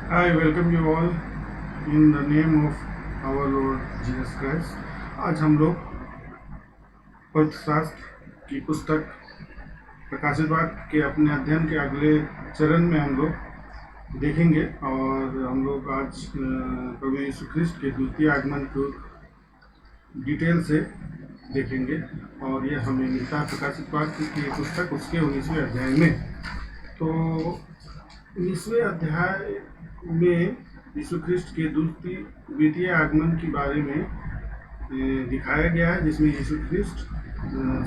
I welcome you all in the name of our Lord Jesus Christ. आज हम लोग पर्थशास्त्र की पुस्तक प्रकाशित वाक्य के अपने अध्ययन के अगले चरण में हम लोग देखेंगे और हम लोग आज प्रभु यीशु ख्रिस्ट के द्वितीय आगमन को डिटेल से देखेंगे और यह हमें मिलता है प्रकाशित वाक्य की पुस्तक उसके 19वें अध्याय में। तो 19वें अध्याय में यीशु ख्रिस्ट के द्वितीय आगमन के बारे में दिखाया गया है, जिसमें यीशु ख्रिस्ट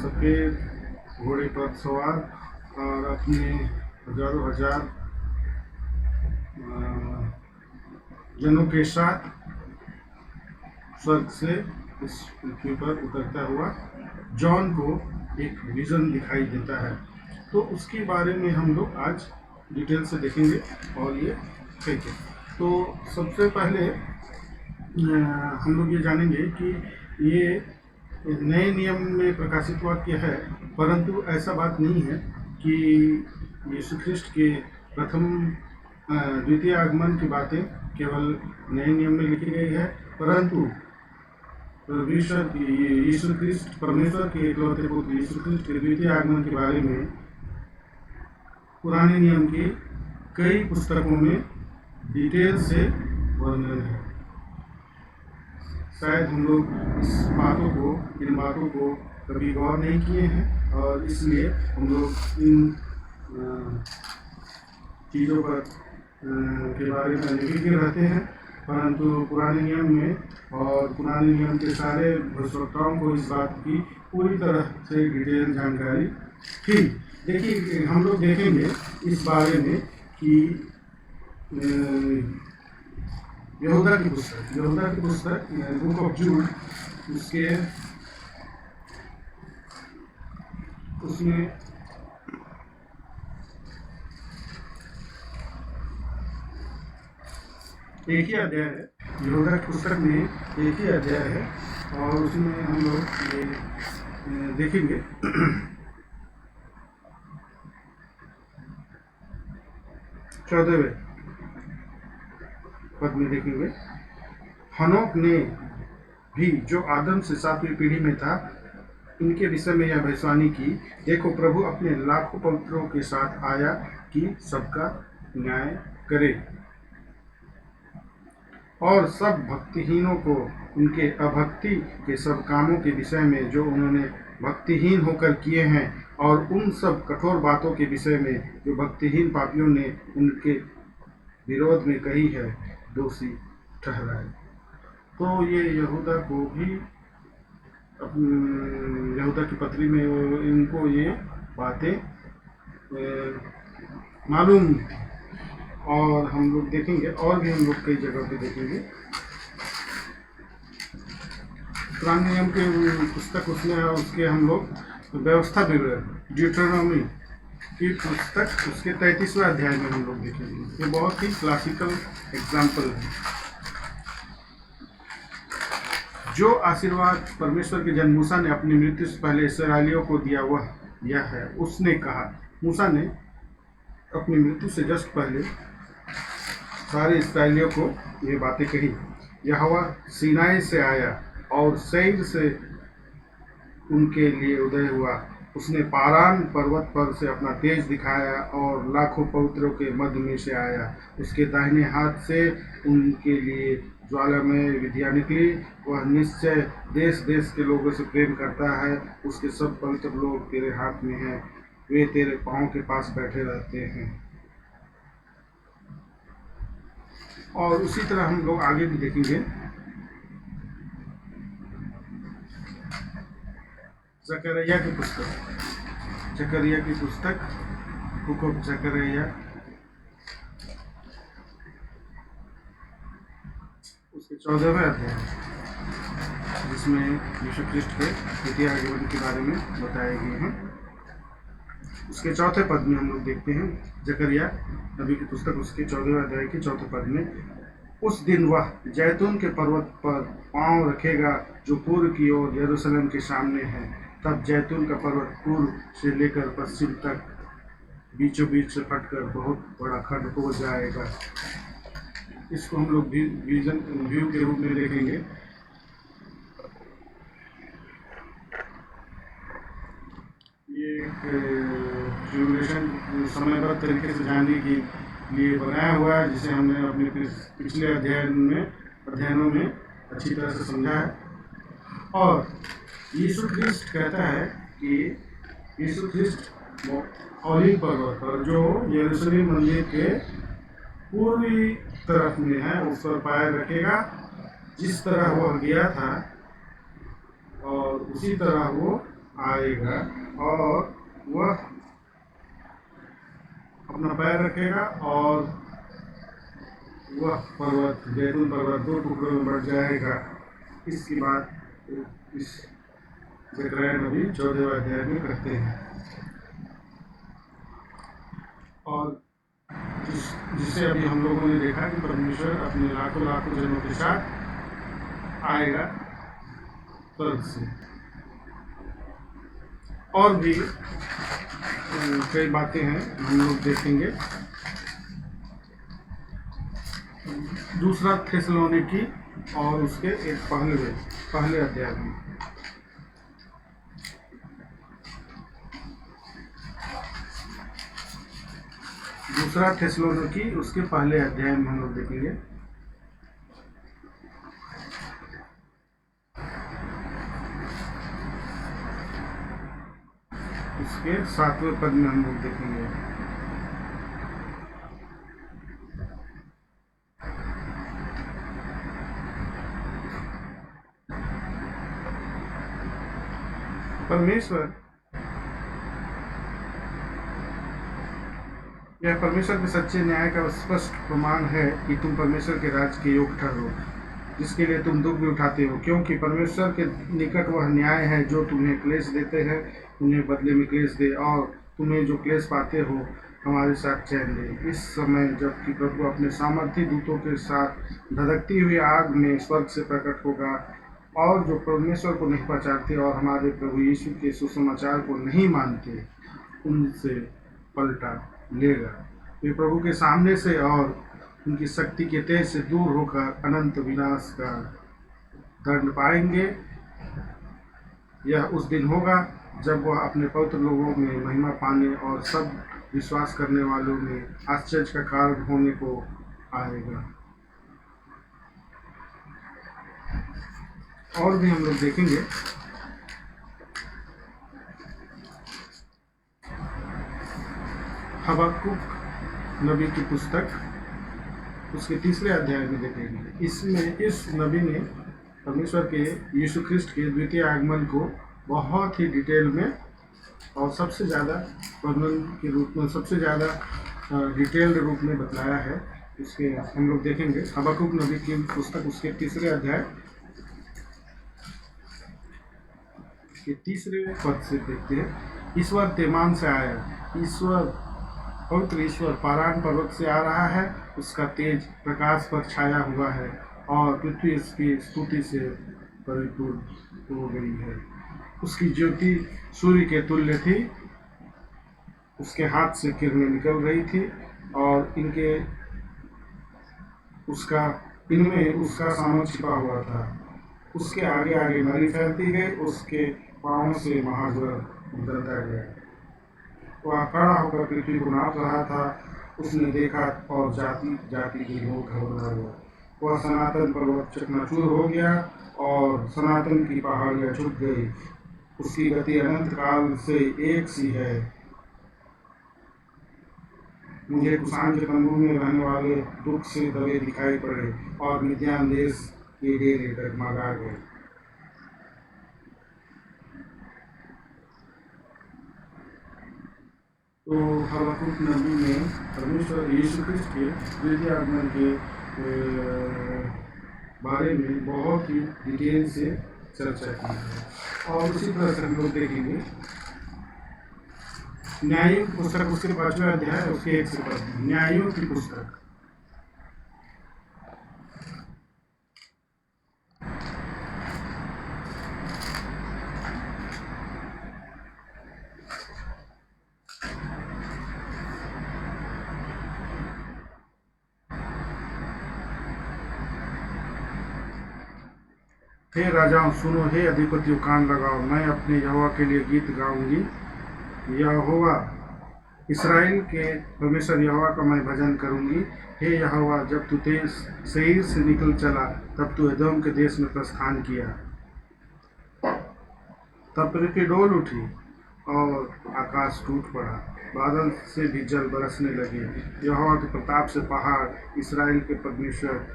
सफ़ेद घोड़े पर सवार और अपने हजारों हजार जनों के साथ स्वर्ग से इस पृथ्वी पर उतरता हुआ जॉन को एक विजन दिखाई देता है। तो उसके बारे में हम लोग आज डिटेल से देखेंगे और ये ठीक है। तो सबसे पहले हम लोग ये जानेंगे कि ये नए नियम में प्रकाशित वाक्य है, परंतु ऐसा बात नहीं है कि यीशु ख्रिस्ट के प्रथम द्वितीय आगमन की बातें केवल नए नियम में लिखी गई है, परंतु यीशु ख्रिस्ट परमेश्वर के इकलौते पुत्र यीशु ख्रिस्ट के द्वितीय आगमन के बारे में पुराने नियम की कई पुस्तकों में डिटेल से वर्णन है। शायद हम लोग इन बातों को कभी गौर नहीं किए हैं और इसलिए हम लोग इन चीज़ों पर के बारे में निर्भर रहते हैं, परंतु पुराने नियम में और पुराने नियम के सारे भविष्यवक्ताओं को इस बात की पूरी तरह से डिटेल जानकारी थी। देखिए, हम लोग देखेंगे इस बारे में कि यहूदा की पुस्तक बुक ऑफ जूड उसमें एक ही अध्याय है। यहूदा की पुस्तक में एक ही अध्याय है और उसमें हम लोग ये देखेंगे 14वें पद में देखेंगे, हनोक ने भी जो आदम से 7वीं पीढ़ी में था, इनके विषय में यह भविष्यवाणी की, देखो प्रभु अपने लाखों पवित्रों के साथ आया कि सबका न्याय करे और सब भक्तिहीनों को उनके अभक्ति के सब कामों के विषय में जो उन्होंने भक्तिहीन होकर किए हैं और उन सब कठोर बातों के विषय में जो भक्तिहीन पापियों ने उनके विरोध में कही है, दोषी ठहराए। तो ये यहूदा को भी यहूदा की पत्री में इनको ये बातें मालूम, और हम लोग देखेंगे और भी हम लोग कई जगह पे देखेंगे। पुराने नियम के पुस्तक उसमें उसके हम लोग व्यवस्था विवरण ड्यूटरोनॉमी की पुस्तक उसके 33वें अध्याय में हम लोग देखेंगे। ये बहुत ही क्लासिकल एग्जाम्पल है। जो आशीर्वाद परमेश्वर के जन मूसा ने अपनी मृत्यु से पहले इस्राएलियों को दिया है, उसने कहा, मूसा ने अपनी मृत्यु से जस्ट पहले सारे इस्राएलियों को ये बातें कही। यहोवा सीनाई से आया और सैर से उनके लिए उदय हुआ। उसने पारान पर्वत पर से अपना तेज दिखाया और लाखों पवित्रों के मध्य में से आया। उसके दाहिने हाथ से उनके लिए ज्वालामय विधियाँ निकली। वह निश्चय देश देश के लोगों से प्रेम करता है। उसके सब पवित्र लोग तेरे हाथ में हैं, वे तेरे पाँव के पास बैठे रहते हैं। और उसी तरह हम लोग आगे भी देखेंगे। जकरिया की पुस्तक बुक ऑफ जकरिया उसके 14वें अध्याय, जिसमें यीशु ख्रिस्ट के द्वितीय आगमन के बारे में बताए गए हैं। उसके 4थे पद में हम लोग देखते हैं, जकरिया नबी की पुस्तक उसके 14वें अध्याय के 4थे पद में, उस दिन वह जैतून के पर्वत पर पांव रखेगा जो पूर्व की ओर यरूशलेम के सामने है। तब जैतून का पर्वत पूर्व से लेकर पश्चिम तक बीचों बीच से फटकर बहुत बड़ा खंड हो जाएगा। इसको हम लोग विजन व्यू के रूप में देखेंगे। ये एक ड्यूरेशन समयबद्ध तरीके से जानने के लिए बनाया हुआ है, जिसे हमने अपने पिछले अध्ययनों में अच्छी तरह से समझा है। और यीशु ख्रिस्ट कहता है कि यीशु ख्रिस्ट ओलीव पर्वत पर, जो यरूशलेम मंदिर के पूर्वी तरफ में है, उस पर पैर रखेगा। जिस तरह वह गया था और उसी तरह वो आएगा, और वह अपना पैर रखेगा और वह पर्वत, जैतून पर्वत, 2 टुकड़ों में बढ़ जाएगा। इसकी बात इस ज़करिया नबी 14वें अध्याय में करते हैं। और जिसे अभी हम लोगों ने देखा कि परमेश्वर अपने लाखों लाखों जनों के साथ आएगा स्वर्ग से। और भी कई बातें हैं हम लोग देखेंगे। दूसरा थिस्सलुनीकी और उसके एक पहले अध्याय में। दूसरा थिस्सलुनीकी उसके पहले अध्याय में हम लोग देखेंगे। उसके 7वें पद में हम लोग देखेंगे। यह परमेश्वर के सच्चे न्याय का स्पष्ट प्रमाण है कि तुम परमेश्वर के राज्य के योग्य ठहरो, जिसके लिए तुम दुख भी उठाते हो, क्योंकि परमेश्वर के निकट वह न्याय है जो तुम्हें क्लेश देते हैं, उन्हें बदले में क्लेश दे, और तुम्हें जो क्लेश पाते हो हमारे साथ चैन दे। इस समय जबकि प्रभु अपने सामर्थी दूतों के साथ धधकती हुई आग में स्वर्ग से प्रकट होगा, और जो परमेश्वर को नहीं पहचानते और हमारे प्रभु यीशु के सुसमाचार को नहीं मानते, उनसे पलटा लेगा। वे प्रभु के सामने से और उनकी शक्ति के तेज से दूर होकर अनंत विनाश का दंड पाएंगे। यह उस दिन होगा जब वह अपने पवित्र लोगों में महिमा पाने और सब विश्वास करने वालों में आश्चर्य का कारण होने को आएगा। और भी हम लोग देखेंगे। हबक्कुक नबी की पुस्तक उसके 3रे अध्याय में देखेंगे। इसमें इस नबी ने परमेश्वर के यीशु ख्रिस्ट के द्वितीय आगमन को बहुत ही डिटेल में और सबसे ज़्यादा वर्णन के रूप में, सबसे ज़्यादा डिटेल्ड रूप में बतलाया है। इसके हम लोग देखेंगे हबक्कुक नबी की पुस्तक उसके 3रे अध्याय के 3रे पद से देखते हैं। ईश्वर तेमान से आया, पवित्र ईश्वर पारान पर्वत से आ रहा है। उसका तेज प्रकाश पर छाया हुआ है और पृथ्वी उसकी स्तुति से परिपूर्ण हो गई है। उसकी ज्योति सूर्य के तुल्य थी, उसके हाथ से किरणें निकल रही थी और इनमें उसका सामर्थ छिपा हुआ था। उसके आगे आगे नदी फैलती गई, उसके पाँव से महाजल उतरता गया। वह खड़ा होकर पृथ्वी को नाप रहा था। उसने देखा और जाति जाति के लोग घबरा गए। वह सनातन पर्वत चकनाचूर हो गया और सनातन की पहाड़ियाँ झुक गई। उसकी गति अनंत काल से एक सी है। मुझे कुषाण के तंबू में रहने वाले दुख से दबे दिखाई पड़े और मिद्यान देश के डेरे डगमगा गए। तो हबक्कुक नबी ने परमेश्वर यीशु ख्रिस्ट के द्वितीय आगमन के बारे में बहुत ही डिटेल से चर्चा की है। और उसी तरह से हम लोग देखेंगे न्यायों की पुस्तक उसके 5वें अध्याय उसके 1 से 5। न्यायों की पुस्तक हे राजाओं सुनो, हे अधिपतियों कान लगाओ, मैं अपने यहोवा के लिए गीत गाऊंगी। यहोवा इसराइल के परमेश्वर यहोवा का मैं भजन करूंगी। हे यहोवा, जब तू देश सेईर से निकल चला, तब तू एदोम के देश में प्रस्थान किया। तब पृथ्वी डोल उठी और आकाश टूट पड़ा, बादल से भी जल बरसने लगे। यहोवा के प्रताप से पहाड़, इसराइल के परमेश्वर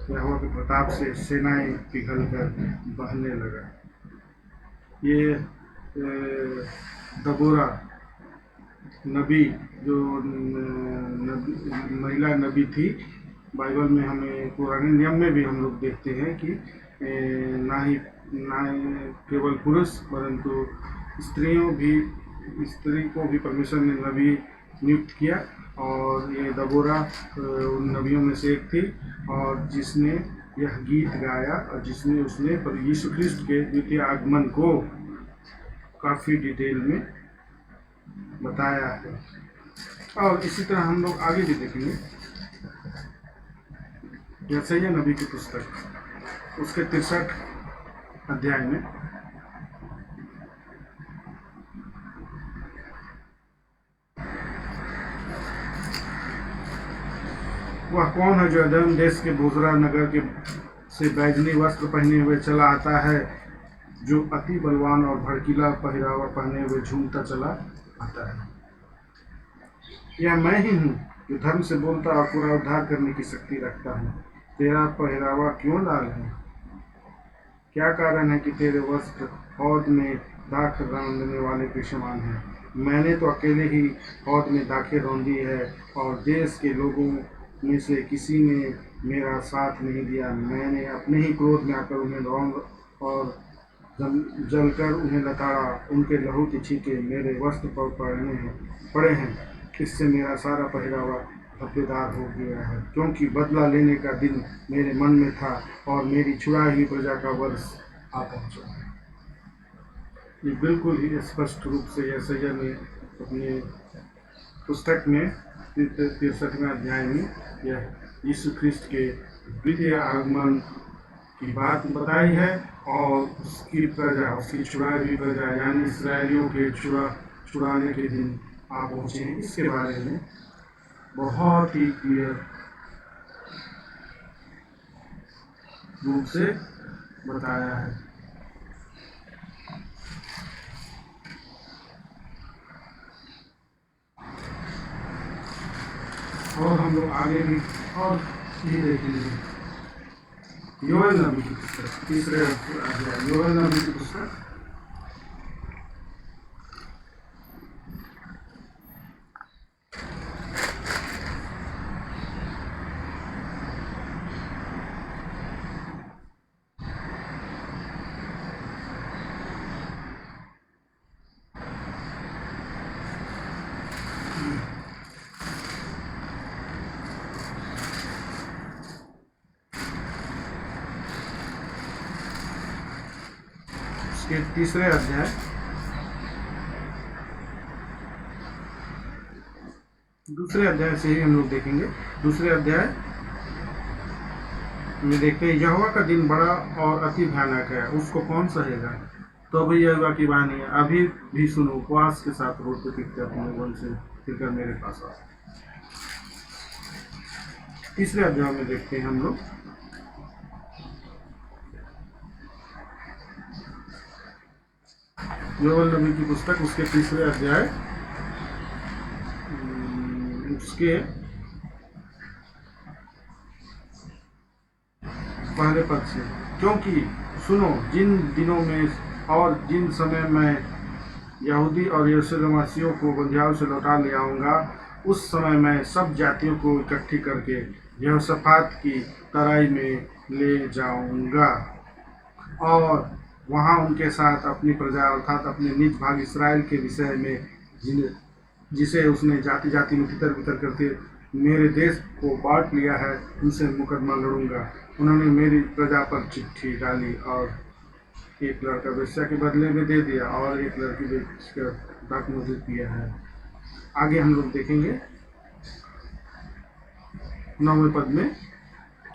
यहोवा के प्रताप से सेनाएं पिघल कर बहने लगा। ये दबोरा नबी, जो महिला नबी थी, बाइबल में हमें पुराने नियम में भी हम लोग देखते हैं कि ना ही केवल पुरुष परंतु स्त्री को भी परमेश्वर ने नबी नियुक्त किया, और ये दबोरा उन नबियों में से एक थी, और जिसने यह गीत गाया और जिसने उसने यीशु ख्रिस्त के द्वितीय आगमन को काफ़ी डिटेल में बताया है। और इसी तरह हम लोग आगे भी देखेंगे यशायाह नबी की पुस्तक, उसके 63 अध्याय में वह कौन है जो एदोम देश के बोजरा नगर के से बैजनी वस्त्र पहने हुए चला आता है, जो अति बलवान और भड़कीला पहरावा पहने हुए झूमता चला आता है। यह मैं ही हूँ जो धर्म से बोलता और पूरा उद्धार करने की शक्ति रखता हूँ। तेरा पहरावा क्यों लाल है? क्या कारण है कि तेरे वस्त्र हौद में दाख रौंदने वाले के समान है? मैंने तो अकेले ही हौद में दाखें रौंदी है, और देश के लोगों में से किसी ने मेरा साथ नहीं दिया। मैंने अपने ही क्रोध में आकर उन्हें रौंद और जलकर उन्हें लताड़ा। उनके लहू की छींटे मेरे वस्त्र पर पड़े हैं। इससे मेरा सारा पहरावा धब्बेदार हो गया है, क्योंकि बदला लेने का दिन मेरे मन में था, और मेरी छुड़ाई हुई प्रजा का वर्ष आ पहुंचा। ये बिल्कुल ही स्पष्ट रूप से यशायाह ने अपने पुस्तक में 63वें अध्याय में यह यीशु ख्रिस्त के द्वितीय आगमन की बात बताई है, और उसकी प्रजा, उसकी छुड़ाई हुई प्रजा यानी इसराइलियों के छुड़ाने के दिन आ पहुँचे हैं। इसके बारे में बहुत ही क्लियर रूप से बताया है। और हम लोग आगे भी और ये देखेंगे योएल नबी की पुस्तक, 3 अध्याय योएल नबी की पुस्तक, उसके 3 अध्याय दूसरे अध्याय से ही हम लोग देखेंगे। दूसरे अध्याय में देखते हैं, यहोवा का दिन बड़ा और अति भयानक है, उसको कौन सहेगा? तो भी यहोवा की वाणी है, अभी भी सुनो, उपवास के साथ रोते पीटते अपने मन से फिरकर मेरे पास आओ। 3 अध्याय में देखते हैं हम लोग योएल नबी की पुस्तक, उसके 3 अध्याय उसके पहले पद से, क्योंकि सुनो, जिन दिनों में और जिन समय मैं यहूदी और यरूशलेमवासियों को बंधियार से लौटा ले आऊँगा, उस समय मैं सब जातियों को इकट्ठी करके यहोशापात की तराई में ले जाऊँगा, और वहाँ उनके साथ अपनी प्रजा अर्थात अपने निज भाग इसराइल के विषय में, जिसे उसने जाति जाति में तितर बितर करके मेरे देश को बांट लिया है, उनसे मुकदमा लड़ूंगा। उन्होंने मेरी प्रजा पर चिट्ठी डाली, और एक लड़का वेश्या के बदले में दे दिया, और एक लड़की बेचकर डाक मजदूर किया है। आगे हम लोग देखेंगे 9वें पद में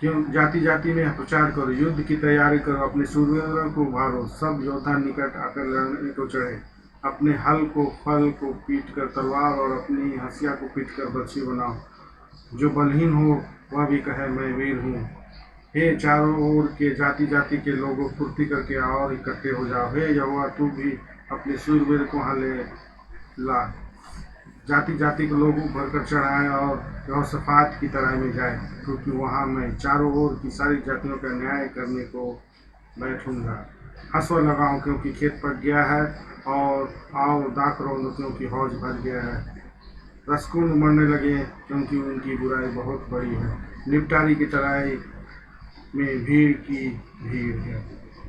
क्यों जाति जाति में प्रचार करो, युद्ध की तैयारी करो, अपने शूरवीरों को उभारो, सब योद्धा निकट आकर लड़ने को चढ़े, अपने हल को फल को पीट कर तलवार और अपनी हंसिया को पीट कर बर्छी बनाओ। जो बलहीन हो वह भी कहे मैं वीर हूँ। हे चारों ओर के जाति जाति के लोगों, फुर्ती करके आओ और इकट्ठे हो जाओ। हे यहोवा, तू भी अपने शूरवीर को यहाँ ले ला। जाति जाति के लोग भरकर चढ़ाए और यहोशापात की तराई में जाए, क्योंकि वहाँ मैं चारों ओर की सारी जातियों का न्याय करने को बैठूंगा। हंसुआ लगाओ, क्योंकि खेत पक गया है, और आओ दाख रौंदो, क्योंकि हौज भर गया है। रसकुंड मरने लगे, क्योंकि उनकी बुराई बहुत बड़ी है। निपटारी की तराई में भीड़ की भीड़ है,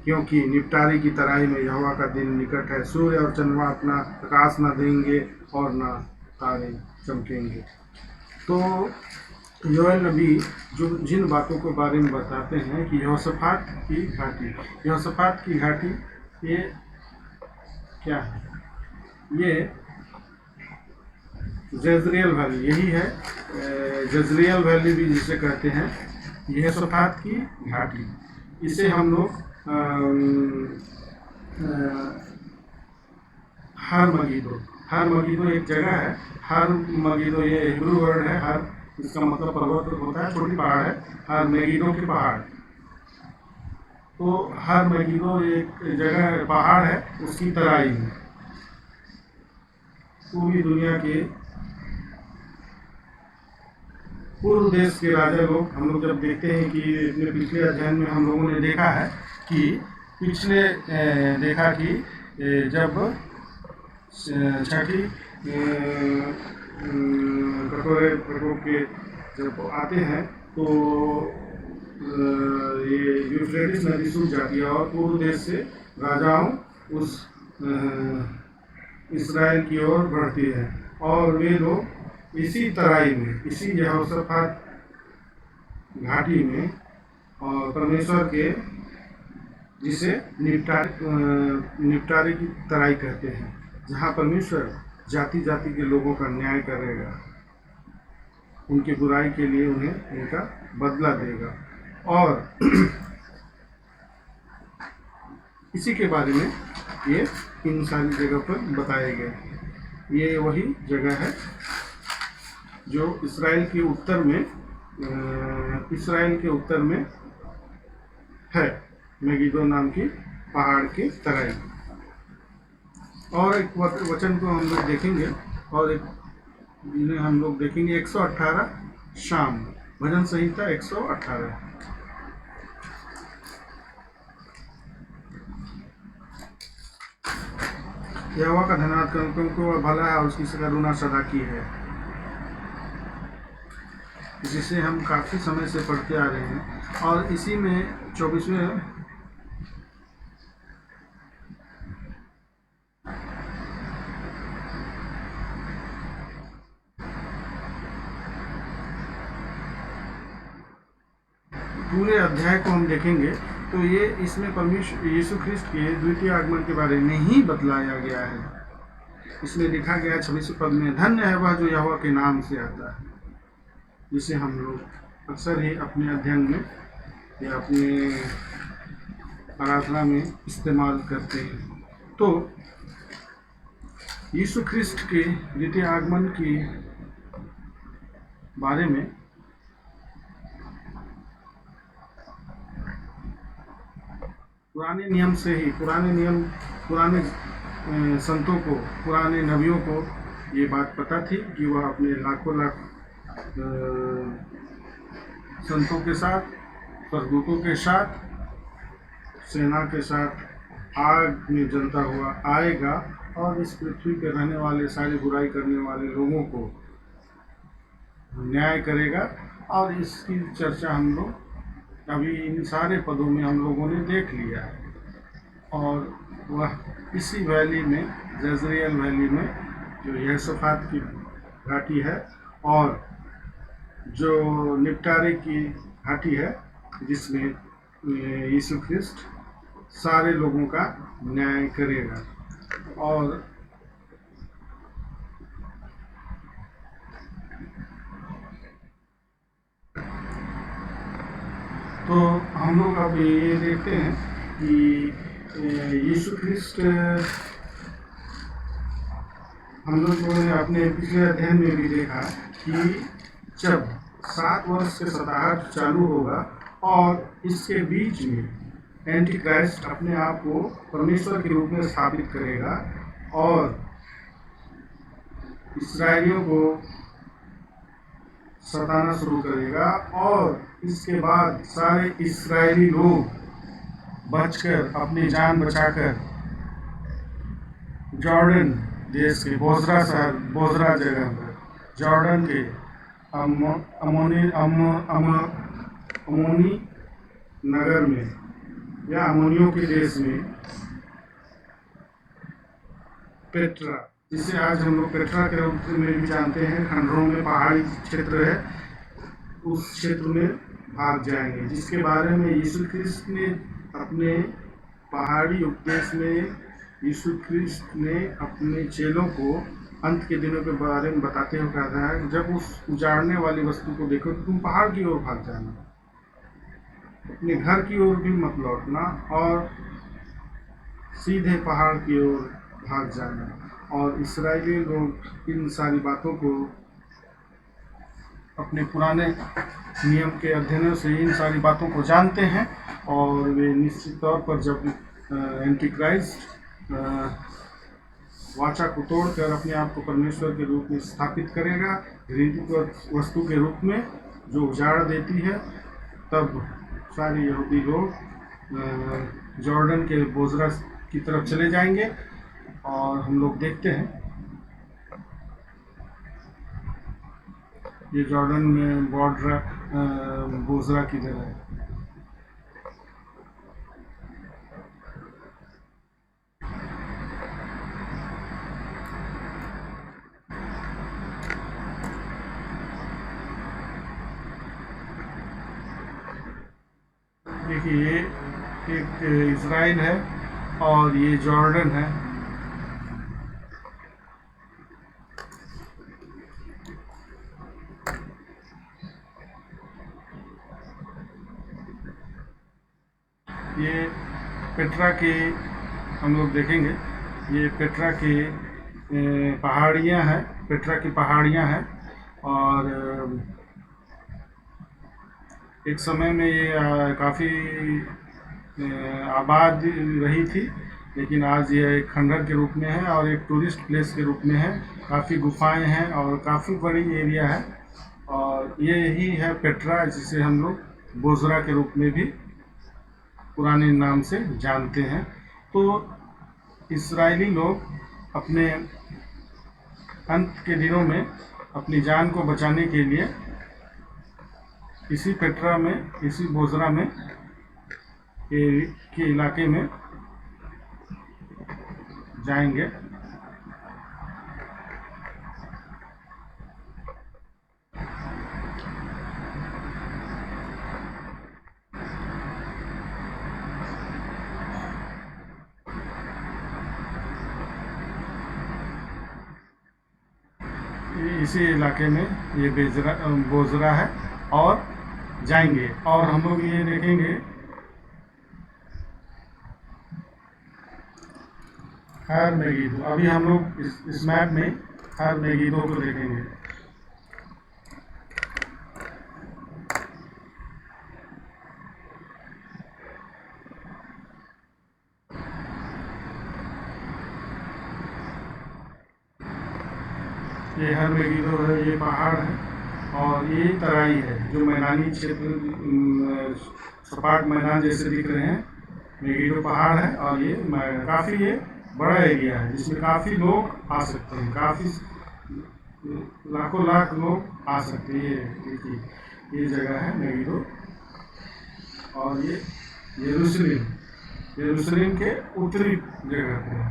क्योंकि निपटारी की तराई में यहोवा का दिन निकट है। सूर्य और चंद्रमा अपना प्रकाश न देंगे और न तारे चमकेंगे। तो योएल नबी जो जिन बातों के बारे में बताते हैं कि यहोशापात की घाटी, यहोशापात की घाटी ये क्या है? ये जजरियल वैली, यही है। जजरियल वैली भी जिसे कहते हैं, यहोशापात की घाटी। इसे हम लोग हर मगिदो एक जगह है। हर मगिदो ये हिब्रू वर्ड है। हर इसका मतलब पर्वत होता है, छोटी पहाड़ है। हर मेगिदो के पहाड़, तो हर मगिदो एक जगह पहाड़ है, उसकी तराई में पूरी दुनिया के पूर्व देश के राजा लोग, हम लोग जब देखते हैं कि अपने पिछले अध्ययन में हम लोगों ने देखा है कि देखा कि जब छठी कटोरे प्रकोप के जब आते हैं तो ये यूफ्रेटिस नदी सूख जाती है और पूर्व देश से राजाओं उस इसराइल की ओर बढ़ती है, और वे लोग इसी तराई में, इसी यहोशापात घाटी में, और परमेश्वर के जिसे निपटारे की तराई कहते हैं, जहाँ परमेश्वर जाति जाति के लोगों का न्याय करेगा, उनकी बुराई के लिए उन्हें उनका बदला देगा। और इसी के बारे में ये इन सारी जगह पर बताए गए। ये वही जगह है जो इसराइल के उत्तर में है, मेगिदो नाम की पहाड़ की तराई। और एक वचन को हम लोग देखेंगे, और एक जिन्हें हम लोग देखेंगे 118 शाम, भजन संहिता 118। यहोवा का धन्यवाद करो, क्योंकि वह भला है और उसकी करुणा सदा की है। जिसे हम काफ़ी समय से पढ़ते आ रहे हैं, और इसी में 24वें पूरे अध्याय को हम देखेंगे तो ये इसमें परमेश्वर यीशु ख्रिस्त के द्वितीय आगमन के बारे में ही बतलाया गया है। इसमें लिखा गया 26वें पद में, धन्य है वह जो यहोवा के नाम से आता है, जिसे हम लोग अक्सर ही अपने अध्ययन में या अपने आराधना में इस्तेमाल करते हैं। तो यीशु ख्रिस्त के द्वितीय आगमन के बारे में पुराने नियम से ही, पुराने संतों को, पुराने नबियों को ये बात पता थी कि वह अपने लाखों लाख संतों के साथ, स्वर्गदूतों के साथ, सेना के साथ आग में जलता हुआ आएगा और इस पृथ्वी पर रहने वाले सारे बुराई करने वाले लोगों को न्याय करेगा। और इसकी चर्चा हम लोग अभी इन सारे पदों में हम लोगों ने देख लिया है। और वह इसी वैली में, जजरियल वैली में, जो यहोशापात की घाटी है और जो निपटारे की घाटी है, जिसमें यीशु ख्रिस्त सारे लोगों का न्याय करेगा। और तो हम लोग अब ये देखते हैं कि यीशु ख्रिस्ट, हम लोगों ने अपने पिछले अध्ययन में भी देखा कि जब 7 वर्ष के सताहट चालू होगा और इसके बीच में एंटी क्राइस्ट अपने आप को परमेश्वर के रूप में स्थापित करेगा और इसराइलियों को सताना शुरू करेगा, और इसके बाद सारे इस्राएली लोग बचकर अपनी जान बचाकर जॉर्डन देश के बोजरा जगह पर, जॉर्डन के अमोनी नगर में या अमोनियों के देश में पेट्रा, जिसे आज हम लोग पेट्रा के रूप में भी जानते हैं, खंडरों में पहाड़ी क्षेत्र है, उस क्षेत्र में भाग जाएंगे, जिसके बारे में यीशु ख्रिस्त ने अपने पहाड़ी उपदेश में यीशु ख्रिस्त ने अपने चेलों को अंत के दिनों के बारे में बताते हुए कहा था, जब उस उजाड़ने वाली वस्तु को देखो तो तुम पहाड़ की ओर भाग जाना, अपने घर की ओर भी मत लौटना और सीधे पहाड़ की ओर भाग जाना। और इस्राएली लोग इन सारी बातों को अपने पुराने नियम के अध्ययनों से इन सारी बातों को जानते हैं, और वे निश्चित तौर पर जब एंटी क्राइस्ट वाचा को तोड़कर अपने आप को परमेश्वर के रूप में स्थापित करेगा, घृणित वस्तु के रूप में जो उजाड़ देती है, तब सारे यहूदी लोग जॉर्डन के बोजरा की तरफ चले जाएंगे। और हम लोग देखते हैं ये जॉर्डन में बोजरा की जगह है। देखिए, ये एक इज़राइल है और ये जॉर्डन है। ये पेट्रा के हम लोग देखेंगे, ये पेट्रा की पहाड़ियाँ हैं, पेट्रा की पहाड़ियाँ हैं, और एक समय में ये काफ़ी आबाद रही थी, लेकिन आज ये एक खंडर के रूप में है और एक टूरिस्ट प्लेस के रूप में है। काफ़ी गुफाएं हैं और काफ़ी बड़ी एरिया है, और ये ही है पेट्रा, जिसे हम लोग बोजरा के रूप में भी पुराने नाम से जानते हैं। तो इस्राएली लोग अपने अंत के दिनों में अपनी जान को बचाने के लिए इसी पेट्रा में, इसी बोजरा में के इलाके में जाएंगे। इसी इलाके में ये बोजरा है और जाएंगे। और हम लोग ये देखेंगे हर मेगिदो, अभी हम लोग इस मैप में हर मेगिदो को देखेंगे। ये हर मेगिदो है, ये पहाड़ है और ये तराई है, जो मैदानी क्षेत्र सपाट मैदान जैसे दिख रहे हैं। मेगिदो पहाड़ है और ये काफ़ी ये बड़ा एरिया है, जिसमें काफ़ी लोग आ सकते हैं, काफ़ी लाखों लाख लोग आ सकते हैं। ये देखिए, ये जगह है मेगिदो, और ये यरूशलेम के उत्तरी जगह पे है,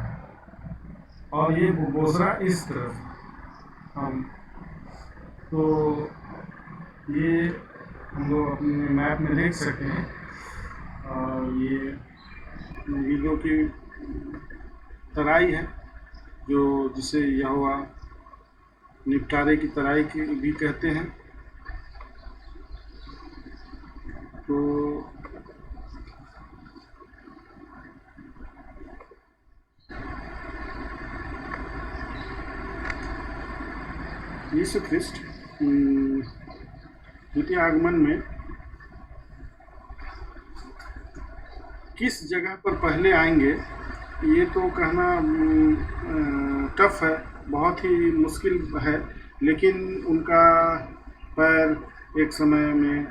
और ये बोजरा इस तरफ। हम तो ये हम लोग अपने मैप में देख सकते हैं, और ये मेगिदो की तराई है, जो जिसे यहोवा निपटारे की तराई की भी कहते हैं। तो यीशु ख्रिस्ट द्वितीय आगमन में किस जगह पर पहले आएंगे, ये तो कहना टफ है, बहुत ही मुश्किल है। लेकिन उनका पैर एक समय में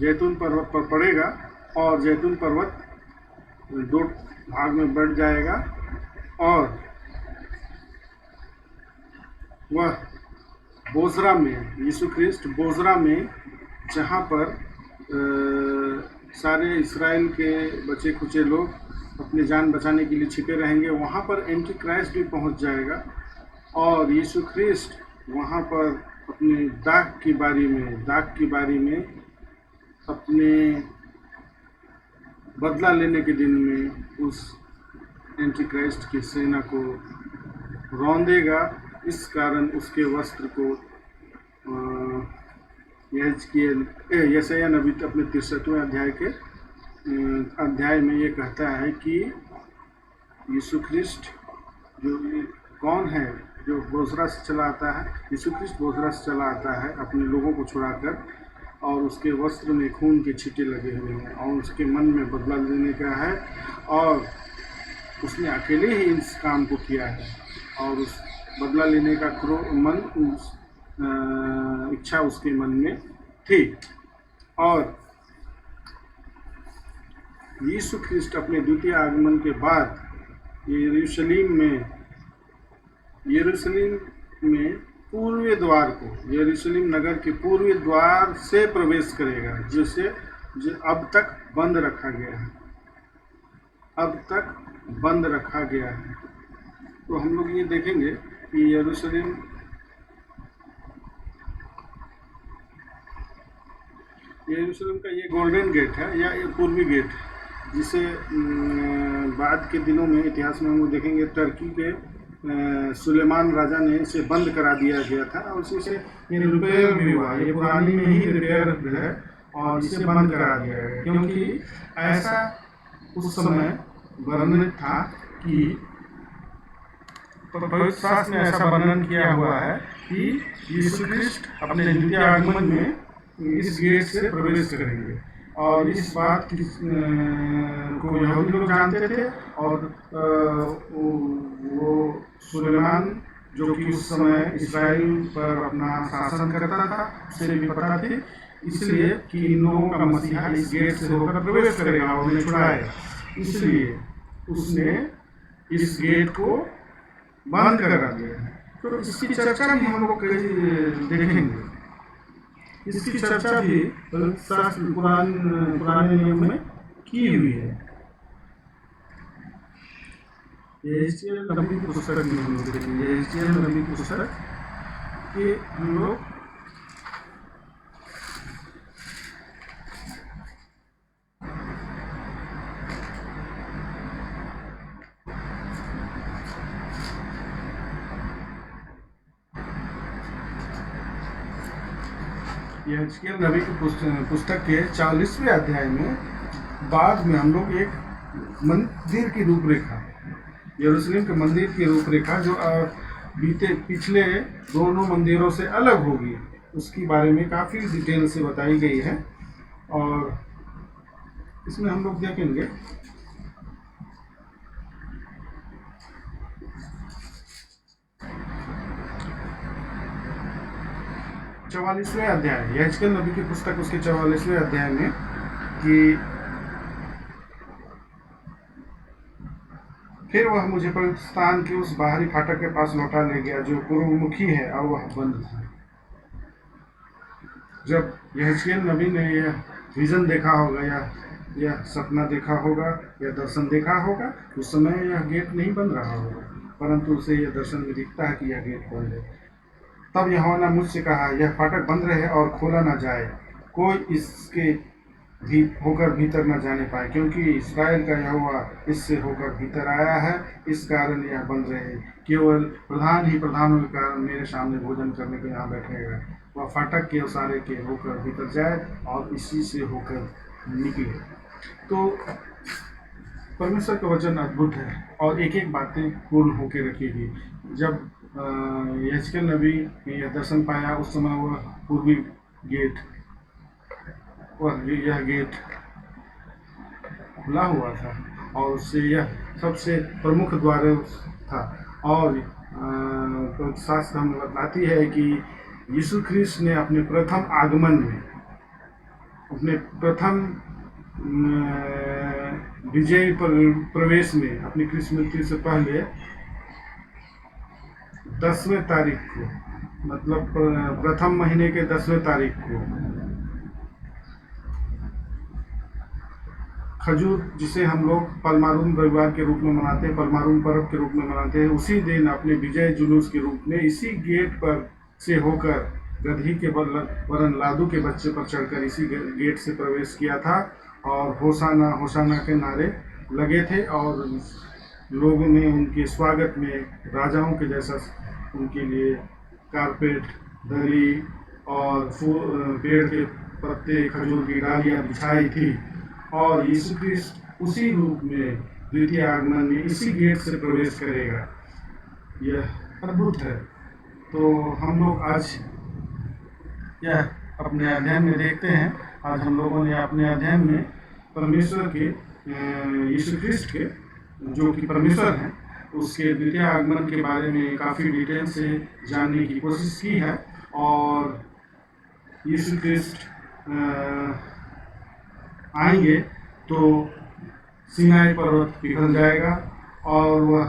जैतून पर्वत पर पड़ेगा और जैतून पर्वत दो भाग में बढ़ जाएगा और वह बोजरा में, यीशु ख्रिस्ट बोजरा में, जहाँ पर सारे इस्राएल के बचे खुचे लोग अपनी जान बचाने के लिए छिपे रहेंगे, वहाँ पर एंटी क्राइस्ट भी पहुँच जाएगा और यीशु ख्रिस्ट वहाँ पर अपनी दाग की बारी में अपने बदला लेने के दिन में उस एंटी क्राइस्ट की सेना को रौंदेगा। इस कारण उसके वस्त्र को यशायाह नबी अपने 63वें अध्याय में ये कहता है कि यीशु ख्रिस्ट जो कौन है, जो बोजरा से चला आता है। यीशु ख्रिस्ट बोजरा से चला आता है अपने लोगों को छुड़ाकर, और उसके वस्त्र में खून के छींटे लगे हुए हैं और उसके मन में बदला लेने का है और उसने अकेले ही इस काम को किया है और उस बदला लेने का इच्छा उसके मन में थी। और यीशु ख्रिस्ट अपने द्वितीय आगमन के बाद यरूशलेम में पूर्वी द्वार को, यरूशलेम नगर के पूर्वी द्वार से प्रवेश करेगा, जिसे जो अब तक बंद रखा गया है। तो हम लोग ये देखेंगे कि यरूशलेम का ये गोल्डन गेट है या ये पूर्वी गेट है, जिसे बाद के दिनों में इतिहास में हम लोग देखेंगे टर्की के सुलेमान राजा ने इसे बंद करा दिया गया था और उसी से ये रिपेयर भी हुआ। ये पुरानी में ही रिपेयर है और इसे बंद करा दिया गया, क्योंकि ऐसा उस समय वर्णन था कि पवित्र शास्त्र में ऐसा वर्णन किया हुआ है कि यीशु ख्रिस्ट अपने द्वितीय आगमन में इस गेट से प्रवेश करेंगे और इस बात को यहूदी लोग जानते थे और वो सुलेमान जो कि उस समय इसराइल पर अपना शासन करता था, उसे भी पता थी, इसलिए कि इन लोगों का मसीहा इस गेट से होकर प्रवेश करेगा और उन्हें छुड़ाएगा। इसलिए उसने इस गेट को बंद करा दिया है। तो इसकी चर्चा भी हम लोग देखेंगे। इसकी चर्चा भी शास्त्र पुराने नियम में की हुई है। एचजीएल नबी की पुस्तक में हम लोग देखेंगे, एचजीएल नबी की पुस्तक के हम लोग यहेजकेल नबी की पुस्तक के 40वें अध्याय में बाद में हम लोग एक मंदिर की रूपरेखा, यरूशलेम के मंदिर की रूपरेखा जो पिछले दोनों मंदिरों से अलग होगी, उसके बारे में काफ़ी डिटेल से बताई गई है और इसमें हम लोग देखेंगे 44वें अध्याय, यहेजकेल नबी की पुस्तक उसके 44वें अध्याय में कि फिर वह मुझे पवित्र स्थान के उस बाहरी फाटक के पास लौटा ले गया जो पूर्वमुखी है और वह बंद था। जब यहेजकेल नबी ने यह विजन देखा होगा या यह सपना देखा होगा या दर्शन देखा होगा, उस समय यह गेट नहीं बन रहा होगा, परंतु उसे यह दर्शन में दिखता है कि यह गेट बंद है। तब यहोवा ने मुझसे कहा, यह फाटक बंद रहे और खोला न जाए, कोई इसके भी होकर भीतर न जाने पाए, क्योंकि इस्राएल का यहोवा इससे होकर भीतर आया है, इस कारण यह बंद रहे। केवल प्रधान ही प्रधानों के कारण मेरे सामने भोजन करने को यहाँ बैठेगा। वह फाटक के उसारे के होकर भीतर जाए और इसी से होकर निकले। तो परमेश्वर का वचन अद्भुत है और एक एक बातें पूर्ण होकर रखेगी। जब यहेजकेल नबी ने यह दर्शन पाया, उस समय वह पूर्वी गेट यह गेट खुला हुआ था और उससे यह सबसे प्रमुख द्वार था। और शास्त्र हमें बताती है कि यीशु ख्रिस्त ने अपने प्रथम आगमन में, अपने प्रथम विजय प्रवेश में, अपनी क्रूस मृत्यु से पहले 10वें तारीख को, मतलब प्रथम महीने के 10वें तारीख को खजूर, जिसे हम लोग पलमारून रविवार के रूप में मनाते हैं, पलमारून पर्व के रूप में मनाते हैं, उसी दिन अपने विजय जुलूस के रूप में इसी गेट पर से होकर गदही के वरन लादू के बच्चे पर चढ़कर इसी गेट से प्रवेश किया था और होशाना होशाना के नारे लगे थे और लोगों ने उनके स्वागत में राजाओं के जैसा उनके लिए कारपेट, दरी और पेड़ के पत्ते, खजूर की डालियां बिछाई थी। और यीशु ख्रिस्त उसी रूप में द्वितीय आगमन में इसी गेट से प्रवेश करेगा। यह अद्भुत है। तो हम लोग आज यह अपने अध्ययन में देखते हैं। आज हम लोगों ने अपने अध्ययन में परमेश्वर के यीशु ख्रिस्त के, जो कि परमेश्वर हैं, उसके द्वितीय आगमन के बारे में काफ़ी डिटेल से जानने की कोशिश की है। और यीशु ख्रिस्त आएंगे तो सिनाई पर्वत पिघल जाएगा और वह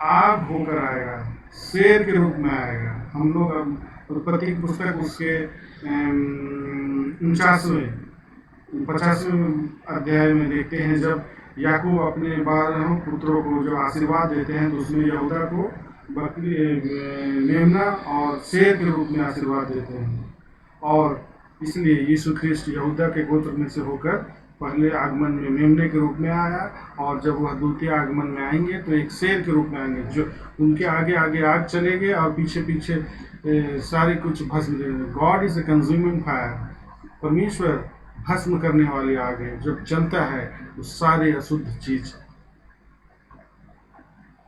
आग होकर आएगा, शेर के रूप में आएगा। हम लोग उत्पत्ति की पुस्तक उसके 50वें अध्याय में देखते हैं, जब याकूब अपने 12 पुत्रों को जो आशीर्वाद देते हैं, तो उसमें यहूदा को बकरी, मेमना और शेर के रूप में आशीर्वाद देते हैं। और इसलिए यीशु ख्रिस्त यहूदा के गोत्र में से होकर पहले आगमन में मेमने के रूप में आया, और जब वह द्वितीय आगमन में आएंगे तो एक शेर के रूप में आएंगे, जो उनके आगे आगे आग चलेंगे और पीछे पीछे सारे कुछ भस्म देंगे। God is a consuming fire. परमेश्वर भस्म करने वाली आग है। जब चलता है तो सारे अशुद्ध चीज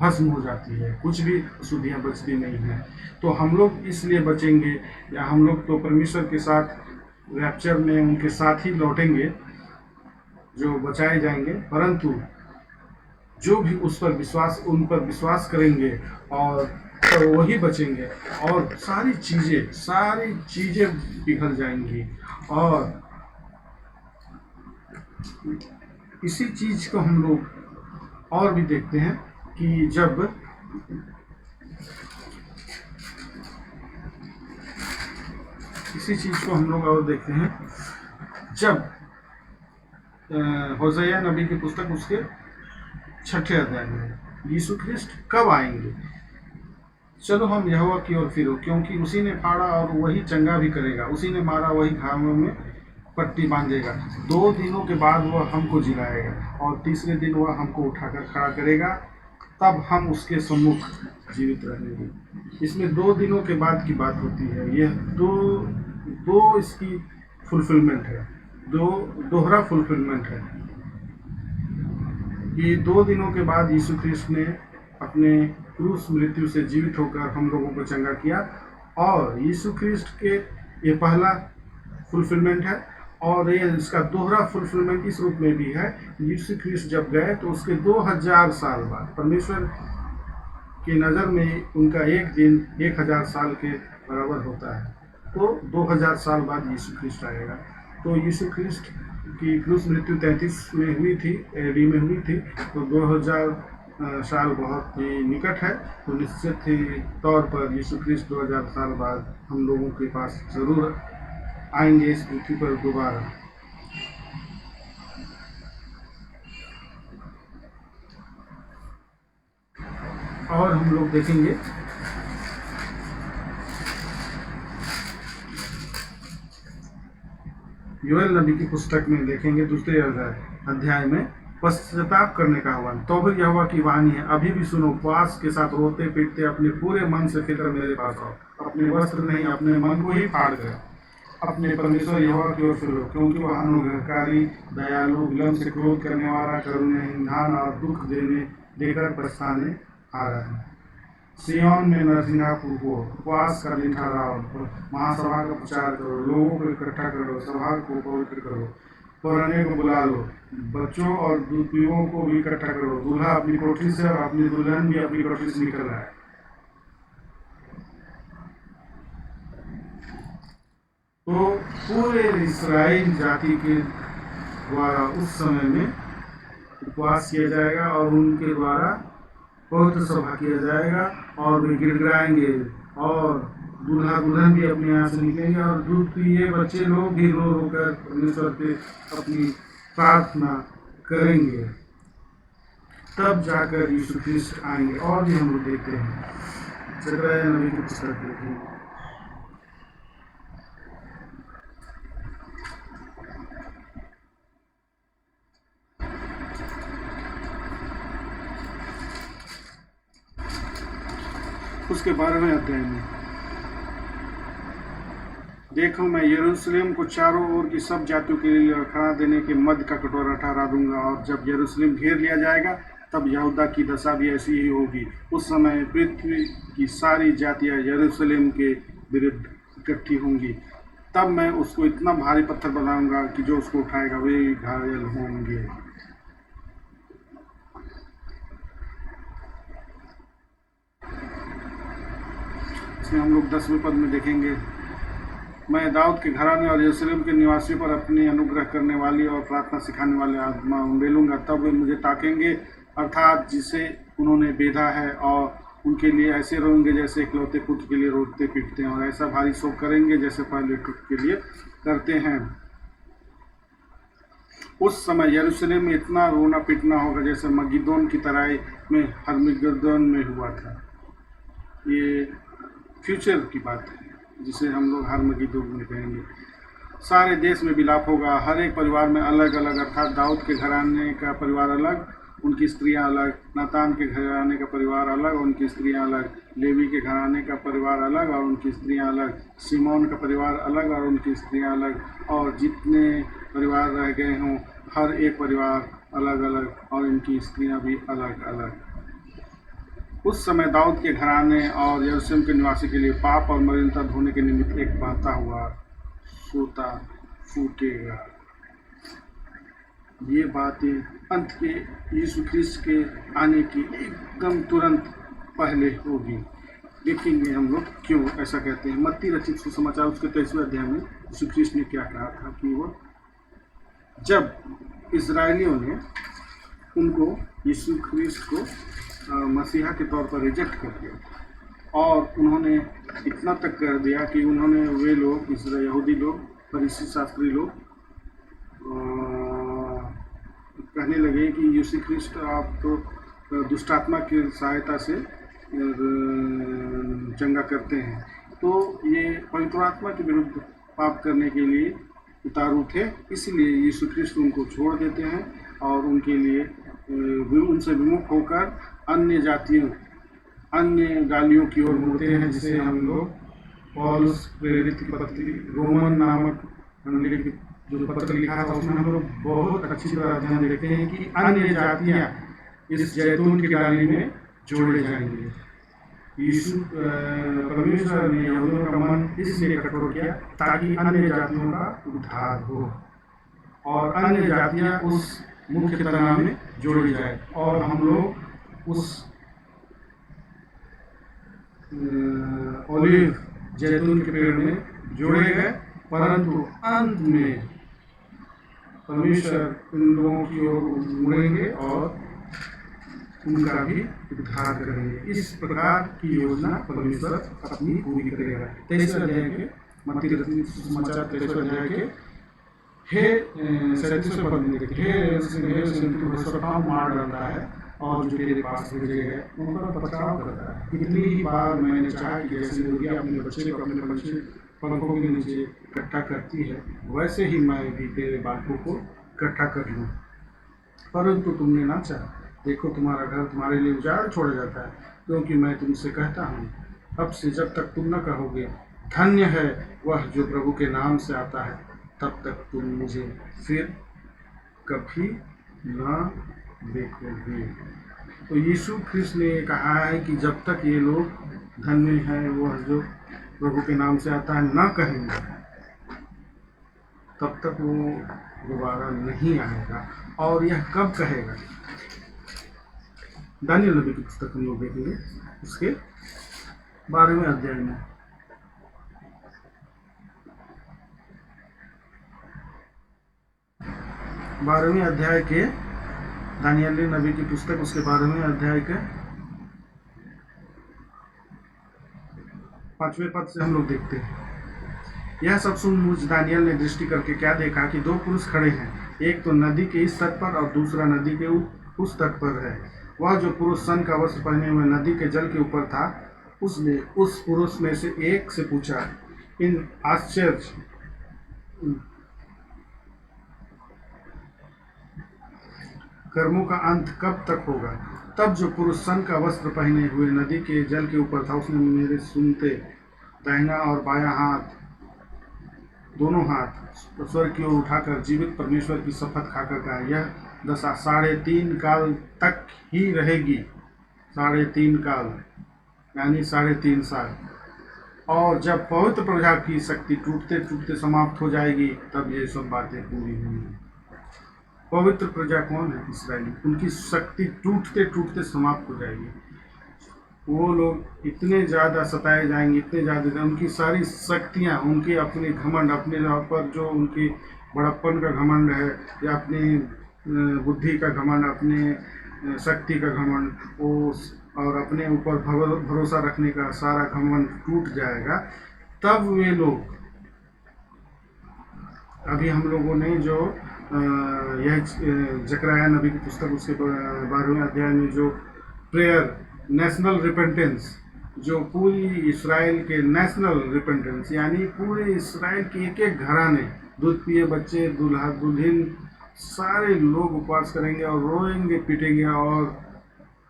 भस्म हो जाती है, कुछ भी अशुद्धियाँ बचती नहीं है। तो हम लोग इसलिए बचेंगे, या हम लोग तो परमेश्वर के साथ रैप्चर में उनके साथ ही लौटेंगे, जो बचाए जाएंगे, परंतु जो भी उस पर उन पर विश्वास करेंगे और तो वही बचेंगे। और सारी चीजें पिघल जाएंगी। और इसी चीज को हम लोग और भी देखते हैं कि जब इसी चीज को हम लोग और देखते हैं जब होशैया नबी की पुस्तक उसके 6ठे अध्याय में यीशु ख्रिस्त कब आएंगे। चलो हम यहोवा की ओर फिरो, क्योंकि उसी ने फाड़ा और वही चंगा भी करेगा, उसी ने मारा वही घावों में पट्टी बांधेगा। 2 दिनों के बाद वह हमको जिलाएगा और तीसरे दिन वह हमको उठाकर खड़ा करेगा, तब हम उसके सम्मुख जीवित रहेंगे। इसमें 2 दिनों के बाद की बात होती है। यह दो इसकी फुलफिलमेंट है, दोहरा फुलफिलमेंट है कि 2 दिनों के बाद यीशु ख्रिस्त ने अपने क्रूस मृत्यु से जीवित होकर हम लोगों को चंगा किया। और यीशु ख्रिस्त के ये पहला फुलफिलमेंट है, और ये इसका दोहरा फुलफिलमेंट इस रूप में भी है। यीशु ख्रिस्त जब गए तो उसके 2000 साल बाद, परमेश्वर की नज़र में उनका एक दिन 1000 साल के बराबर होता है। तो 2000 साल बाद यीशु ख्रिस्त आएगा। तो यीशु ख्रिस्त की क्रूस मृत्यु 33 में हुई थी, AD में हुई थी। तो 2000 साल बहुत ही निकट है। तो निश्चित ही तौर पर यीशु ख्रिस्त 2000 साल बाद हम लोगों के पास जरूर आएंगे इस पृथ्वी पर दोबारा। और हम लोग देखेंगे योएल नबी की पुस्तक में, देखेंगे दूसरे अध्याय में पश्चाताप करने का आह्वान। तो भी यहोवा की वाणी है, अभी भी सुनो, उपवास के साथ रोते पीटते अपने पूरे मन से फिर मेरे पास आओ, अपने वस्त्र नहीं अपने मन को ही फाड़ कर अपने परमेश्वर यहोवा की ओर फिरो, क्योंकि वह अनुग्रहकारी, दयालु, विलंब से क्रोध करने वाला, करुणाहीन और दुख देकर पछताने आ रहा है। सिय्योन में नरसिंगा फूको, उपवास का दिन ठहराओ, महासभा का प्रचार करो, लोगों को इकट्ठा करो, सभा को पवित्र करो, पुराने को बुला लो, बच्चों और दुल्हियों को भी इकट्ठा करो। दूल्हा अपनी कोठरी से और अपनी दुल्हन भी अपनी कोठरी से निकल रहा है। तो पूरे इस्राएल जाति के द्वारा उस समय में उपवास किया जाएगा और उनके द्वारा पवित्र सभा किया जाएगा और वे गिड़गिड़ाएंगे और दूल्हा दुल्हन भी अपने यहाँ से निकलेंगे और दूध पिए बच्चे लोग भी रो रोकर परमेश्वर पे अपनी प्रार्थना करेंगे। तब जाकर यीशु ख्रिस्ट आएंगे। और भी हम लोग देखते हैं, जकरयाह नबी की पुस्तक देखेंगे। उसके 12वें अध्याय में, देखो मैं यरूशलेम को चारों ओर की सब जातियों के लिए लड़खड़ा देने के मद का कटोरा ठहरा दूंगा, और जब यरूशलेम घेर लिया जाएगा तब यहूदा की दशा भी ऐसी ही होगी। उस समय पृथ्वी की सारी जातियां यरूशलेम के विरुद्ध इकट्ठी होंगी। तब मैं उसको इतना भारी पत्थर बनाऊंगा कि जो उसको उठाएगा वे घायल होंगे। इसमें हम लोग 10वें पद में देखेंगे, मैं दाऊद के घराने और यरूशलेम के निवासियों पर अपनी अनुग्रह करने वाली और प्रार्थना सिखाने वाली आत्मा उंडेलूंगा। तब वे मुझे ताकेंगे, अर्थात जिसे उन्होंने बेधा है, और उनके लिए ऐसे रोएंगे जैसे इकलौते पुत्र के लिए रोते पीटते हैं, और ऐसा भारी शोक करेंगे जैसे पहले पुत्र के लिए करते हैं। उस समय यरूशलेम में इतना रोना पीटना होगा जैसे मगिद्दोन की तराई में हर्मगिद्दोन में हुआ था। ये फ्यूचर की बात है जिसे हम लोग हर्मगिद्दोन में कहेंगे। सारे देश में विलाप होगा, हर एक परिवार में अलग अलग, अर्थात दाऊद के घराने का परिवार अलग, उनकी स्त्रियां अलग, नातान के घराने का परिवार अलग, उनकी स्त्रियां अलग, लेवी के घराने का परिवार अलग और उनकी स्त्रियां अलग, सिमोन का परिवार अलग और उनकी स्त्रियां अलग, और जितने परिवार रह गए हों हर एक परिवार अलग अलग और इनकी स्त्रियां भी अलग अलग। उस समय दाऊद के घराने और यरूशलेम के निवासी के लिए पाप और मलिनता धोने के निमित्त एक बहता हुआ सोता फूटेगा। ये बातें अंत के यीशु ख्रिस्त के आने की एकदम तुरंत पहले होगी। देखेंगे हम लोग क्यों ऐसा कहते हैं। मत्ती रचित सुसमाचार उसके 23वें अध्याय में यीशु ख्रिस्त ने क्या कहा था कि वो जब इजरायलियों ने उनको यीशु ख्रिस्त को मसीहा के तौर पर रिजेक्ट कर दिया और उन्होंने इतना तक कर दिया कि उन्होंने वे लोग यहूदी लोग फरीसी शास्त्री लोग कहने लगे कि यीशु ख्रिस्ट आप तो दुष्टात्मा की सहायता से चंगा करते हैं। तो ये पवित्र आत्मा के विरुद्ध पाप करने के लिए उतारू थे, इसलिए यीशु ख्रिस्ट उनको छोड़ देते हैं और उनके लिए उनसे विमुख होकर अन्य जातियों अन्य गालियों की ओर मुड़ते हैं, जिसे हम लोग पौलुस प्रेरित की पत्री रोमन नामक जो पत्र लिखा था उसमें हम लोग बहुत अच्छी तरह ध्यान देते हैं कि अन्य जातियां इस जैतून की डाली में जोड़े जाएंगे। यीशु परमेश्वर ने यहूदियों का मन इसलिए कठोर किया ताकि अन्य जातियों का उद्धार हो और अन्य जातियां उस मुख्य तना में जोड़ी जाए और हम लोग उस ओलिव जैतून के पेड़ में जोड़े गए। परंतु अंत में परमेश्वर उन लोगों की ओर मुड़ेंगे और उनका भी उद्धार करेंगे। इस प्रकार की योजना परमेश्वर अपनी पूरी करेगा। 23वें अध्याय के मत्ती रचित सुसमाचार 23वें अध्याय के 37वें पद में देखिए, हे मार डालता है और जो तेरे पास भेजे गए उन पर पथराव करता है। कितनी ही बार मैंने चाहा कि जैसे मुर्गियां अपने बच्चे को अपने पंखों के नीचे इकट्ठा करती है, वैसे ही मैं भी तेरे बालकों को इकट्ठा कर लूँ, परंतु तुमने ना चाहा। देखो तुम्हारा घर तुम्हारे लिए उजाड़ छोड़ा जाता है, क्योंकि मैं तुमसे कहता हूँ अब से जब तक तुम न कहोगे धन्य है वह जो प्रभु के नाम से आता है, तब तक तुम मुझे फिर कभी न देखोगे। तो यीशु ख्रिस्त ने कहा है कि जब तक ये लोग धन्य है वह जो प्रभु के नाम से आता है न कहेंगे, तब तक वो दोबारा नहीं आएगा। और यह कब कहेगा? दानियल नबी की पुस्तक हम लोग देखेंगे, उसके 12वें अध्याय में। 12वें अध्याय के, दानियल नबी की पुस्तक उसके 12वें अध्याय के 5वें पद से हम लोग देखते हैं। यह सब सुन मुझ दानियल ने दृष्टि करके क्या देखा कि 2 पुरुष खड़े हैं, एक तो नदी के इस तट पर और दूसरा नदी के उस तट पर है। वह जो पुरुष सन का वस्त्र पहने हुए नदी के जल के ऊपर था, उसने उस पुरुष में से एक से पूछा, इन आश्चर्य कर्मों का अंत कब तक होगा? तब जो पुरुष सन का वस्त्र पहने हुए नदी के जल के ऊपर था, उसने मेरे सुनते दाहिना और बायां हाथ, दोनों हाथ स्वर्ग की ओर उठाकर जीवित परमेश्वर की शपथ खाकर कहा, यह दशा 3.5 काल तक ही रहेगी। 3.5 काल यानी 3.5 साल। और जब पवित्र प्रजा की शक्ति टूटते टूटते समाप्त हो जाएगी, तब ये सब बातें पूरी होंगी। पवित्र प्रजा कौन है? इस्राएली। उनकी शक्ति टूटते टूटते समाप्त हो जाएगी। वो लोग इतने ज़्यादा सताए जाएंगे, इतने ज़्यादा, उनकी सारी शक्तियाँ, उनके अपने घमंड, अपने पर जो उनकी बड़प्पन का घमंड है या अपनी बुद्धि का घमंड, अपने शक्ति का घमंड, वो और अपने ऊपर भरोसा रखने का सारा घमंड टूट जाएगा। तब वे लोग, अभी हम लोगों ने जो यह जकरयाह नबी की पुस्तक उसके 12वें अध्याय में जो प्रेयर नेशनल रिपेंटेंस, जो पूरी इसराइल के नेशनल रिपेंटेंस यानी पूरे इसराइल के एक एक घराने, दूध पिए बच्चे, दूल्हा दुल्हन, सारे लोग उपवास करेंगे और रोएंगे पीटेंगे और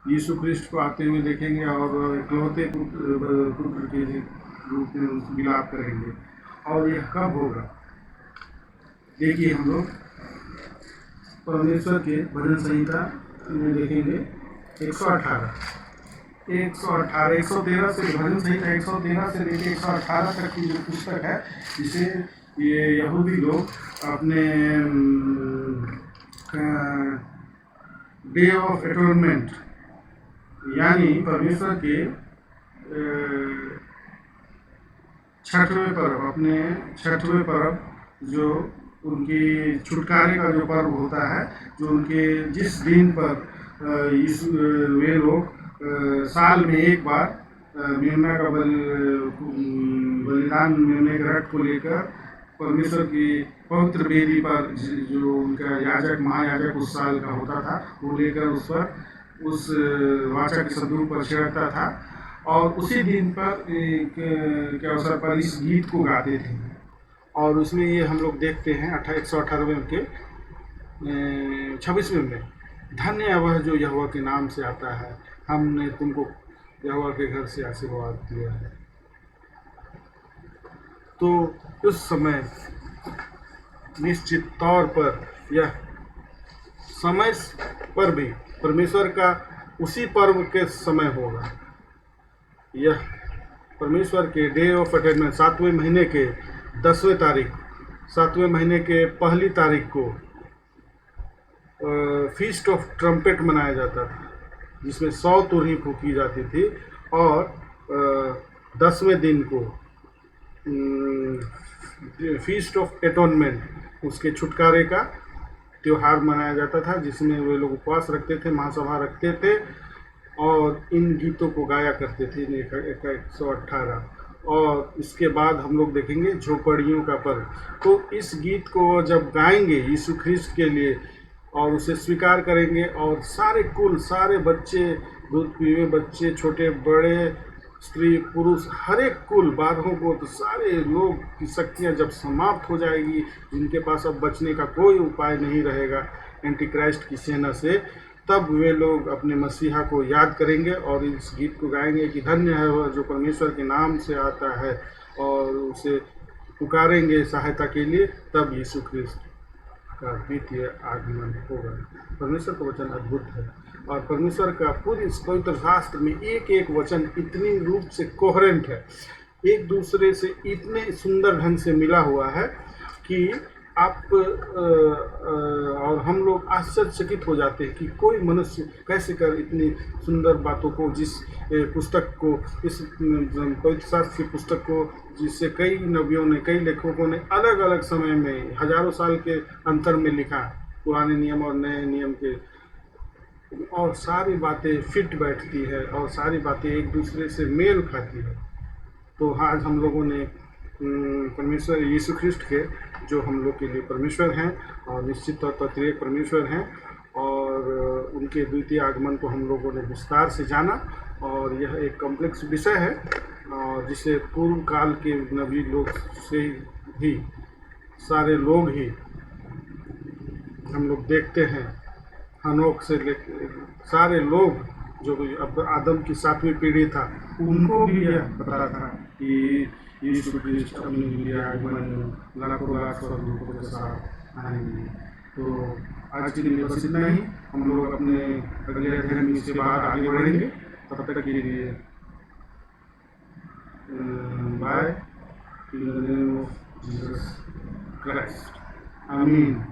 यीशु ख्रिस्ट को आते हुए देखेंगे और इकलौते पुत्र के रूप में विलाप करेंगे। और यह कब होगा? देखिए, हम लोग परमेश्वर के भजन संहिता में देखेंगे 113 113 से भजन संहिता 113 से लेकर 118 तक की जो पुस्तक है, जिसे ये यहूदी लोग अपने डे ऑफ एटोनमेंट यानी परमेश्वर के छठवें पर्व, अपने छठवें पर्व, जो उनकी छुटकारे का जो पर्व होता है, जो उनके जिस दिन पर वे लोग साल में एक बार मेमना का बलिदान, मेमने के रट को लेकर परमेश्वर की पवित्र वेदी पर जो उनका याजक, महायाजक उस साल का होता था, वो लेकर उस पर उस वाचा के संदूक पर छिड़कता था और उसी दिन पर के अवसर पर इस गीत को गाते थे। और उसमें ये हम लोग देखते हैं 118वें के 26वें में, धन्य है वह जो यहोवा के नाम से आता है, हमने तुमको यहोवा के घर से आशीर्वाद दिया है। तो उस समय निश्चित तौर पर यह समय पर भी परमेश्वर का उसी पर्व के समय होगा। यह परमेश्वर के डे ऑफ अटेनमेंट 7वें महीने के 10वें तारीख, 7वें महीने के पहली तारीख को फीस्ट ऑफ ट्रम्पेट मनाया जाता था, जिसमें 100 तुरही फूकी जाती थी। और 10वें दिन को फीस्ट ऑफ एटोनमेंट, उसके छुटकारे का त्यौहार मनाया जाता था, जिसमें वे लोग उपवास रखते थे, महासभा रखते थे और इन गीतों को गाया करते थे 118। और इसके बाद हम लोग देखेंगे झोपड़ियों का पर्व। तो इस गीत को जब गाएंगे यीशु ख्रिस्ट के लिए और उसे स्वीकार करेंगे, और सारे कुल, सारे बच्चे, दूध पीवे बच्चे, छोटे बड़े, स्त्री पुरुष, हर एक कुल 12 को, तो सारे लोग की शक्तियाँ जब समाप्त हो जाएगी, जिनके पास अब बचने का कोई उपाय नहीं रहेगा एंटी क्राइस्ट की सेना से, तब वे लोग अपने मसीहा को याद करेंगे और इस गीत को गाएंगे कि धन्य है वह जो परमेश्वर के नाम से आता है और उसे पुकारेंगे सहायता के लिए, तब यीशु ख्रिस्त का द्वितीय आगमन होगा। परमेश्वर का वचन अद्भुत है और परमेश्वर का पूरी पवित्र शास्त्र में एक एक वचन इतनी रूप से कोहेरेंट है, एक दूसरे से इतने सुंदर ढंग से मिला हुआ है कि आप और हम लोग आश्चर्यचकित हो जाते हैं कि कोई मनुष्य कैसे कर इतनी सुंदर बातों को, जिस पुस्तक को, इस पवित्र शास्त्र की पुस्तक को, जिससे कई नबियों ने, कई लेखकों ने अलग अलग समय में हजारों साल के अंतर में लिखा, पुराने नियम और नए नियम के, और सारी बातें फिट बैठती है और सारी बातें एक दूसरे से मेल खाती है। तो आज हम लोगों ने परमेश्वर यीशु ख्रिस्ट के, जो हम लोग के लिए परमेश्वर हैं और निश्चित तौर पर त्रिएक परमेश्वर हैं, और उनके द्वितीय आगमन को हम लोगों ने विस्तार से जाना। और यह एक कॉम्प्लेक्स विषय है और जिसे पूर्व काल के नबी लोग से ही, सारे लोग ही हम लोग देखते हैं, हनोक से लेकर सारे लोग जो अब आदम की 7वीं पीढ़ी था, उनको भी यह पता था कि यीशु ख्रिस्ट अपनी द्वितीय आगमन लाखों लाख स्वरूपों के साथ आएंगे। तो आज के लिए बस इतना ही। हम लोग अपने अगले अध्ययन में इसके बाद आगे बढ़ेंगे। तब तक के लिए bye, in the name of Jesus Christ, आमीन।